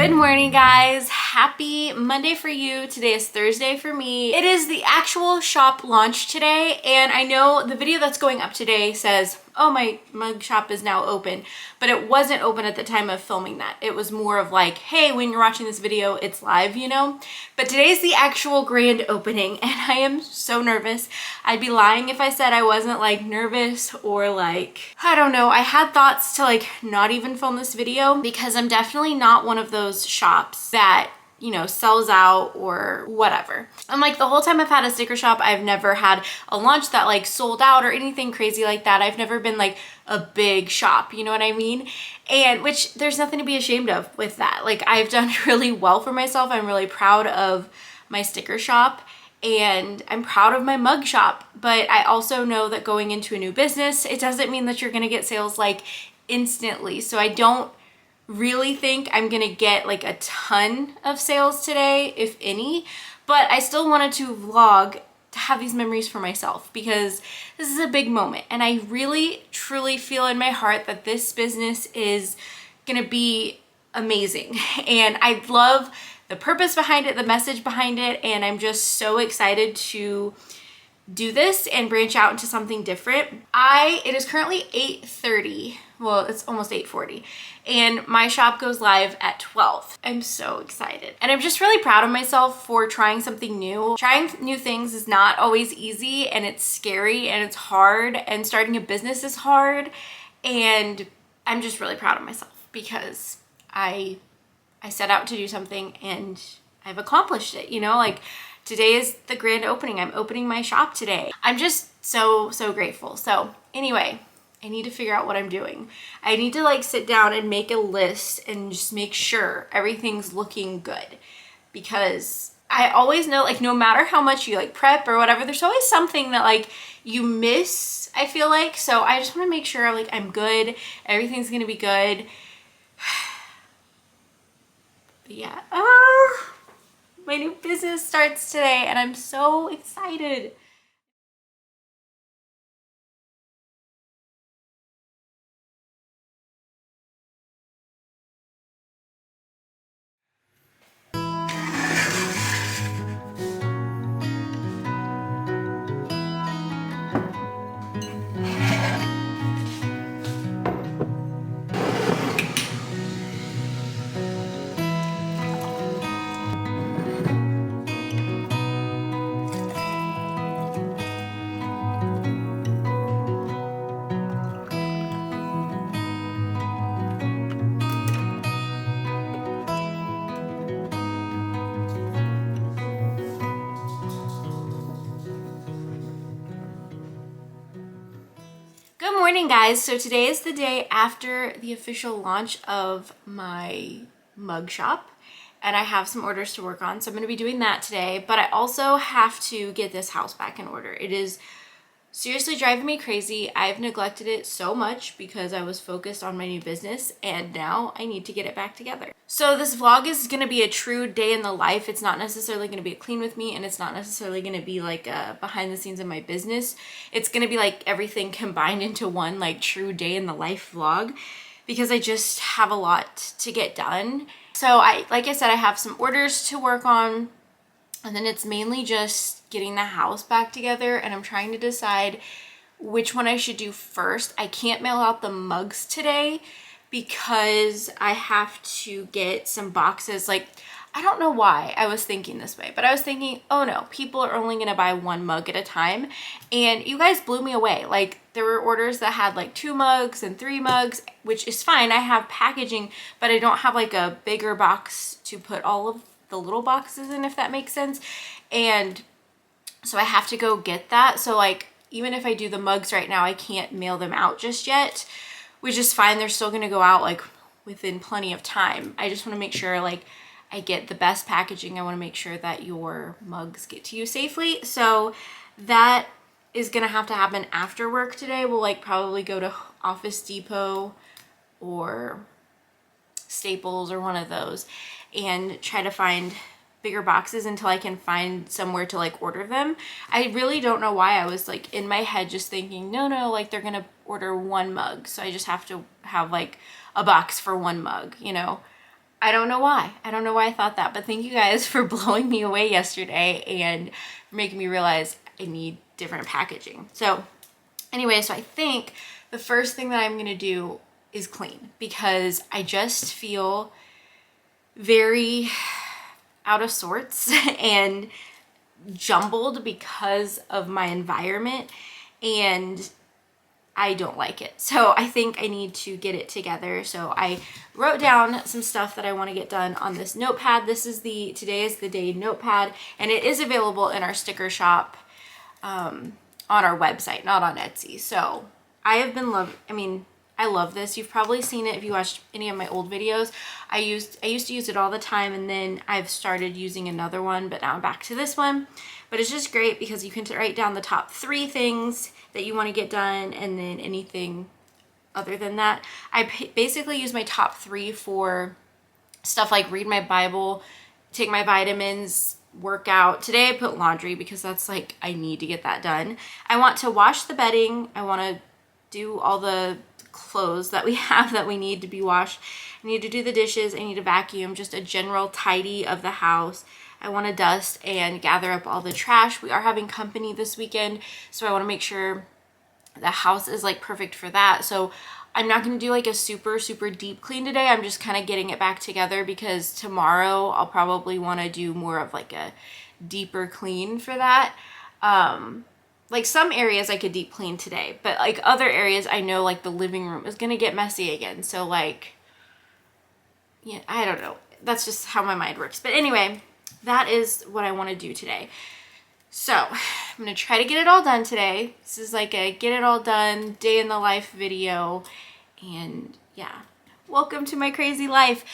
Good morning, guys. Happy Monday for you. Today is Thursday for me. It is the actual shop launch today, and I know the video that's going up today says, oh, my mug shop is now open, but it wasn't open at the time of filming that. It was more of like, hey, when you're watching this video, it's live, you know? But today's the actual grand opening, and I am so nervous. I'd be lying if I said I wasn't like nervous or like, I don't know. I had thoughts to like not even film this video because I'm definitely not one of those shops that, you know, sells out or whatever. I'm like, the whole time I've had a sticker shop, I've never had a launch that like sold out or anything crazy like that. I've never been like a big shop, you know what I mean? And which there's nothing to be ashamed of with that. Like, I've done really well for myself. I'm really proud of my sticker shop and I'm proud of my mug shop. But I also know that going into a new business, it doesn't mean that you're gonna get sales like instantly. So I don't really think I'm gonna get like a ton of sales today, if any, but I still wanted to vlog to have these memories for myself because this is a big moment and I really truly feel in my heart that this business is gonna be amazing and I love the purpose behind it, the message behind it, and I'm just so excited to do this and branch out into something different. It is currently 8:30. Well, it's almost 8:40 and my shop goes live at 12. I'm so excited. And I'm just really proud of myself for trying something new. Trying new things is not always easy and it's scary and it's hard and starting a business is hard. And I'm just really proud of myself because I set out to do something and I've accomplished it, you know, like today is the grand opening. I'm opening my shop today. I'm just so grateful. So anyway, I need to figure out what I'm doing. I need to like sit down and make a list and just make sure everything's looking good because I always know like no matter how much you like prep or whatever, there's always something that like you miss, I feel like. So I just want to make sure like I'm good. Everything's going to be good. But yeah. My new business starts today and I'm so excited. Good morning, guys. So today is the day after the official launch of my mug shop and I have some orders to work on. So I'm going to be doing that today, but I also have to get this house back in order. It is seriously driving me crazy. I've neglected it so much because I was focused on my new business and now I need to get it back together. So this vlog is going to be a true day in the life. It's not necessarily going to be a clean with me and it's not necessarily going to be like a behind the scenes of my business. It's going to be like everything combined into one like true day in the life vlog because I just have a lot to get done. So like I said, I have some orders to work on. And then it's mainly just getting the house back together and I'm trying to decide which one I should do first. I can't mail out the mugs today because I have to get some boxes. Like, I don't know why I was thinking this way, but I was thinking, oh no, people are only gonna buy one mug at a time. And you guys blew me away. Like, there were orders that had like 2 mugs and 3 mugs, which is fine. I have packaging, but I don't have like a bigger box to put all of the little boxes in, if that makes sense. And so I have to go get that. So like, even if I do the mugs right now, I can't mail them out just yet, which is fine. They're still gonna go out like within plenty of time. I just wanna make sure like I get the best packaging. I wanna make sure that your mugs get to you safely. So that is gonna have to happen after work today. We'll like probably go to Office Depot or Staples or one of those and try to find bigger boxes until I can find somewhere to like order them. I really don't know why I was like in my head just thinking, no, like they're gonna order 1 mug. So I just have to have like a box for 1 mug, you know? I don't know why. I don't know why I thought that, but thank you guys for blowing me away yesterday and for making me realize I need different packaging. So anyway, so I think the first thing that I'm gonna do is clean, because I just feel very out of sorts and jumbled because of my environment, and I don't like it. So I think I need to get it together. So I wrote down some stuff that I want to get done on this notepad. This is the Today is the Day notepad, and it is available in our sticker shop on our website, not on Etsy. So I have been I love this. You've probably seen it if you watched any of my old videos. I used to use it all the time, and then I've started using another one, but now I'm back to this one. But it's just great because you can write down the top 3 things that you want to get done, and then anything other than that. I basically use my top 3 for stuff like read my Bible, take my vitamins, work out. Today I put laundry because that's like, I need to get that done. I want to wash the bedding. I want to do all the clothes that we have that we need to be washed. I need to do the dishes. I need to vacuum, just a general tidy of the house. I want to dust and gather up all the trash. We are having company this weekend, so I want to make sure the house is like perfect for that. So I'm not going to do like a super deep clean today. I'm just kind of getting it back together, because tomorrow I'll probably want to do more of like a deeper clean for that. Like some areas I could deep clean today, but like other areas I know, like the living room is going to get messy again. So like, yeah, I don't know. That's just how my mind works. But anyway, that is what I want to do today. So I'm going to try to get it all done today. This is like a get it all done day in the life video. And yeah, welcome to my crazy life.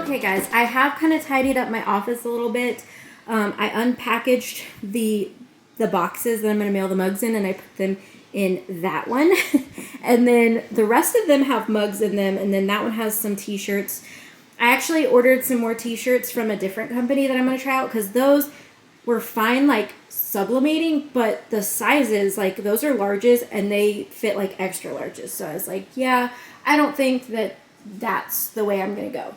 Okay guys, I have kind of tidied up my office a little bit. I unpackaged the boxes that I'm going to mail the mugs in, and I put them in that one. And then the rest of them have mugs in them, and then that one has some t-shirts. I actually ordered some more t-shirts from a different company that I'm going to try out, because those were fine, like sublimating, but the sizes, like those are larges and they fit like extra larges. So I was like, yeah, I don't think that that's the way I'm going to go.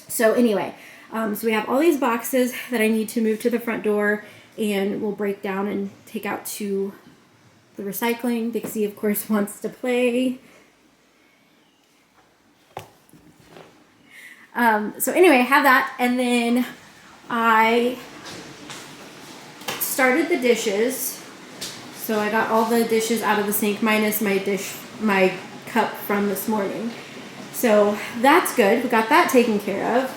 So anyway, so we have all these boxes that I need to move to the front door, and we'll break down and take out to the recycling. Dixie, of course, wants to play. So anyway, I have that, and then I started the dishes. So I got all the dishes out of the sink minus my cup from this morning. So that's good. We got that taken care of.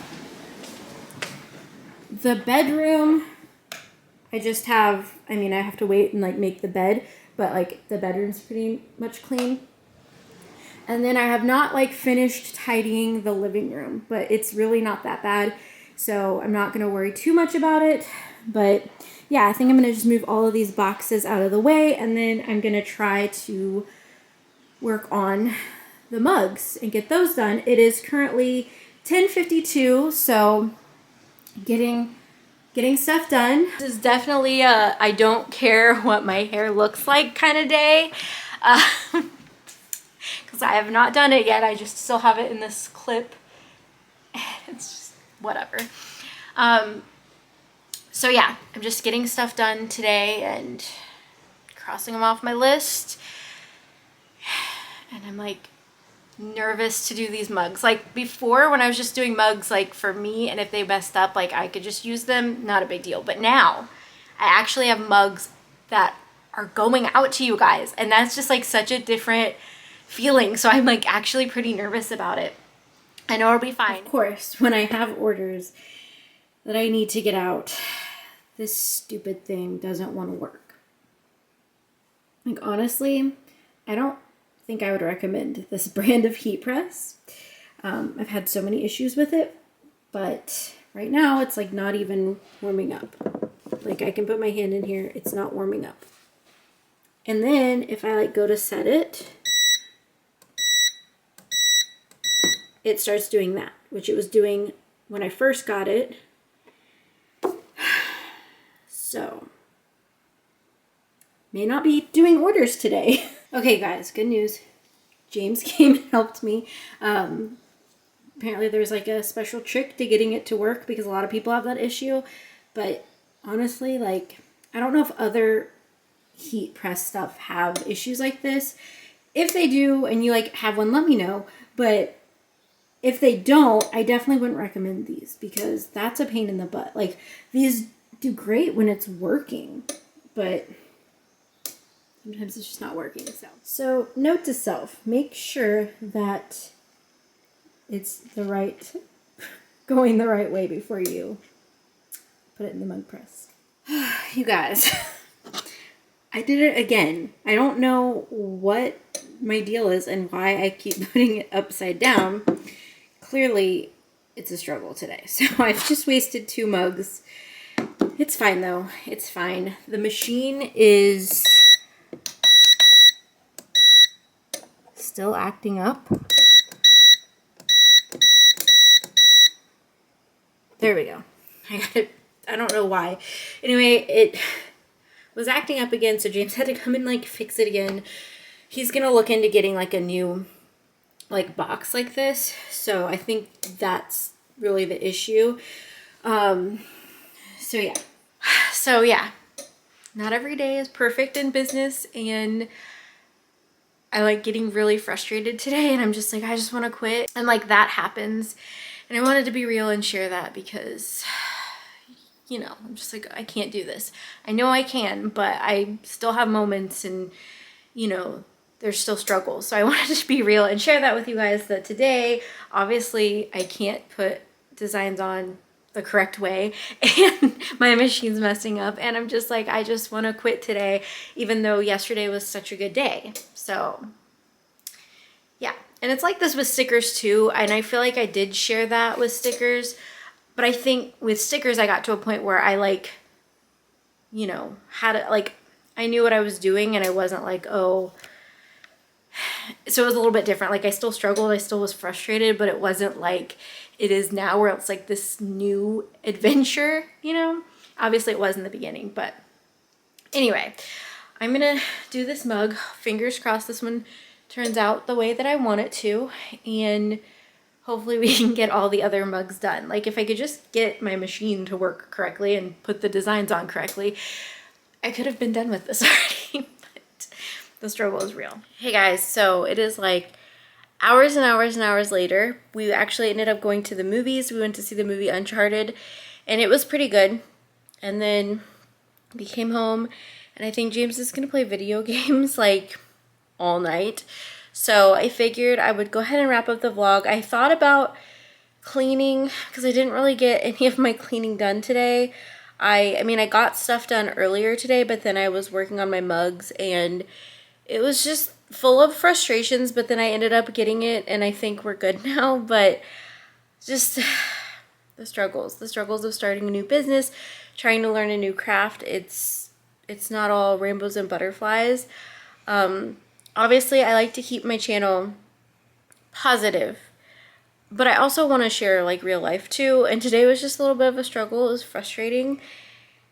The bedroom, I have to wait and like make the bed, but like the bedroom's pretty much clean. And then I have not like finished tidying the living room, but it's really not that bad. So I'm not going to worry too much about it. But yeah, I think I'm going to just move all of these boxes out of the way, and then I'm going to try to work on the mugs and get those done. It is currently 10:52, so getting stuff done. This is definitely a I don't care what my hair looks like kind of day, because I have not done it yet. I just still have it in this clip. It's just whatever. So yeah, I'm just getting stuff done today and crossing them off my list. And I'm like nervous to do these mugs. Like before, when I was just doing mugs like for me, and if they messed up, like I could just use them, not a big deal. But now I actually have mugs that are going out to you guys, and that's just like such a different feeling. So I'm like actually pretty nervous about it. I know it'll be fine. Of course, when I have orders that I need to get out, this stupid thing doesn't want to work. Like honestly, I don't think I would recommend this brand of heat press. I've had so many issues with it, but right now it's like not even warming up. Like I can put my hand in here, it's not warming up. And then if I like go to set it, it starts doing that, which it was doing when I first got it. So may not be doing orders today. Okay guys, good news. James came and helped me. Apparently there's like a special trick to getting it to work because a lot of people have that issue. But honestly, like, I don't know if other heat press stuff have issues like this. If they do and you like have one, let me know. But if they don't, I definitely wouldn't recommend these because that's a pain in the butt. Like these do great when it's working, but sometimes it's just not working. So note to self, make sure that it's going the right way before you put it in the mug press. You guys, I did it again. I don't know what my deal is and why I keep putting it upside down. Clearly, it's a struggle today. So I've just wasted 2 mugs. It's fine though. It's fine. The machine is still acting up. There we go. I don't know why. Anyway, it was acting up again, so James had to come and like fix it again. He's gonna look into getting like a new like box like this. So I think that's really the issue. So yeah, not every day is perfect in business, and I like getting really frustrated today, and I'm just like, I just want to quit, and like that happens, and I wanted to be real and share that because, you know, I'm just like, I can't do this. I know I can, but I still have moments, and you know, there's still struggles. So I wanted to be real and share that with you guys, that today, obviously I can't put designs on the correct way and my machine's messing up, and I'm just like, I just want to quit today, even though yesterday was such a good day. So yeah, and it's like this with stickers too, and I feel like I did share that with stickers, but I think with stickers I got to a point where I like, you know, had it, like I knew what I was doing, and I wasn't like, oh, so it was a little bit different. Like I still struggled, I still was frustrated, but it wasn't like it is now where it's like this new adventure, you know? Obviously it was in the beginning, but anyway, I'm gonna do this mug. Fingers crossed this one turns out the way that I want it to, and hopefully we can get all the other mugs done. Like if I could just get my machine to work correctly and put the designs on correctly, I could have been done with this already, but the struggle is real. Hey guys, so it is like hours and hours and hours later. We actually ended up going to the movies. We went to see the movie Uncharted, and it was pretty good. And then we came home, and I think James is gonna play video games like all night. So I figured I would go ahead and wrap up the vlog. I thought about cleaning because I didn't really get any of my cleaning done today. I mean, I got stuff done earlier today, but then I was working on my mugs, and it was just full of frustrations, but then I ended up getting it, and I think we're good now. But just the struggles of starting a new business, trying to learn a new craft. It's not all rainbows and butterflies. Obviously I like to keep my channel positive, but I also want to share like real life too, and today was just a little bit of a struggle. It was frustrating.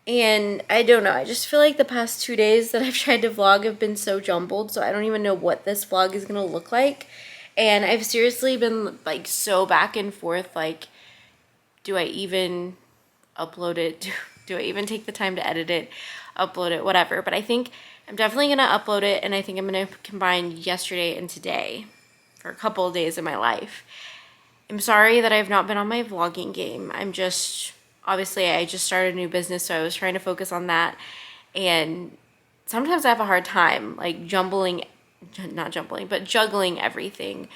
And I don't know, I just feel like the past 2 days that I've tried to vlog have been so jumbled, so I don't even know what this vlog is going to look like. And I've seriously been like so back and forth, like, do I even upload it? do I even take the time to edit it, upload it, whatever. But I think I'm definitely gonna upload it, and I think I'm gonna combine yesterday and today for a couple of days of my life. I'm sorry that I've not been on my vlogging game. Obviously I just started a new business, so I was trying to focus on that. And sometimes I have a hard time like juggling everything.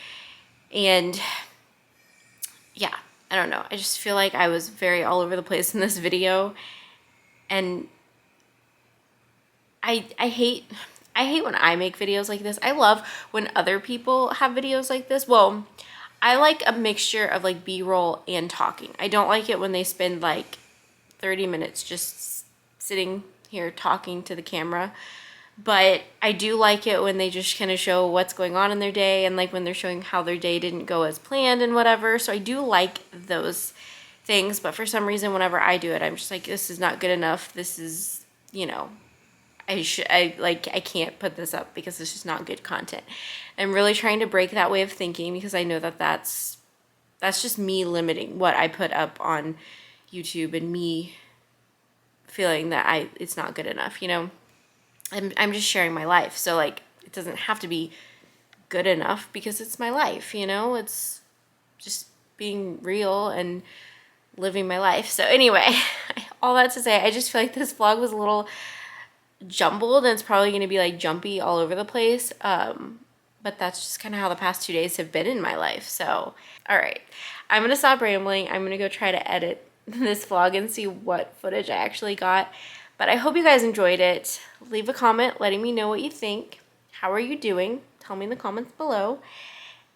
And yeah, I don't know. I just feel like I was very all over the place in this video. And I hate when I make videos like this. I love when other people have videos like this. Well, I like a mixture of like B-roll and talking. I don't like it when they spend like 30 minutes just sitting here talking to the camera. But I do like it when they just kind of show what's going on in their day, and like when they're showing how their day didn't go as planned and whatever. So I do like those things. But for some reason, whenever I do it, I'm just like, this is not good enough. This is, you know, I can't put this up because it's just not good content. I'm really trying to break that way of thinking, because I know that that's just me limiting what I put up on YouTube, and me feeling that it's not good enough, you know. I'm just sharing my life, so like it doesn't have to be good enough because it's my life, you know. It's just being real and living my life. So anyway, all that to say, I just feel like this vlog was a little jumbled, and it's probably going to be like jumpy all over the place. But that's just kind of how the past 2 days have been in my life. So, all right, I'm going to stop rambling. I'm going to go try to edit this vlog and see what footage I actually got. But I hope you guys enjoyed it. Leave a comment letting me know what you think. How are you doing? Tell me in the comments below.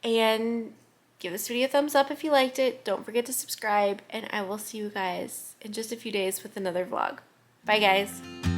And give this video a thumbs up if you liked it. Don't forget to subscribe. And I will see you guys in just a few days with another vlog. Bye, guys.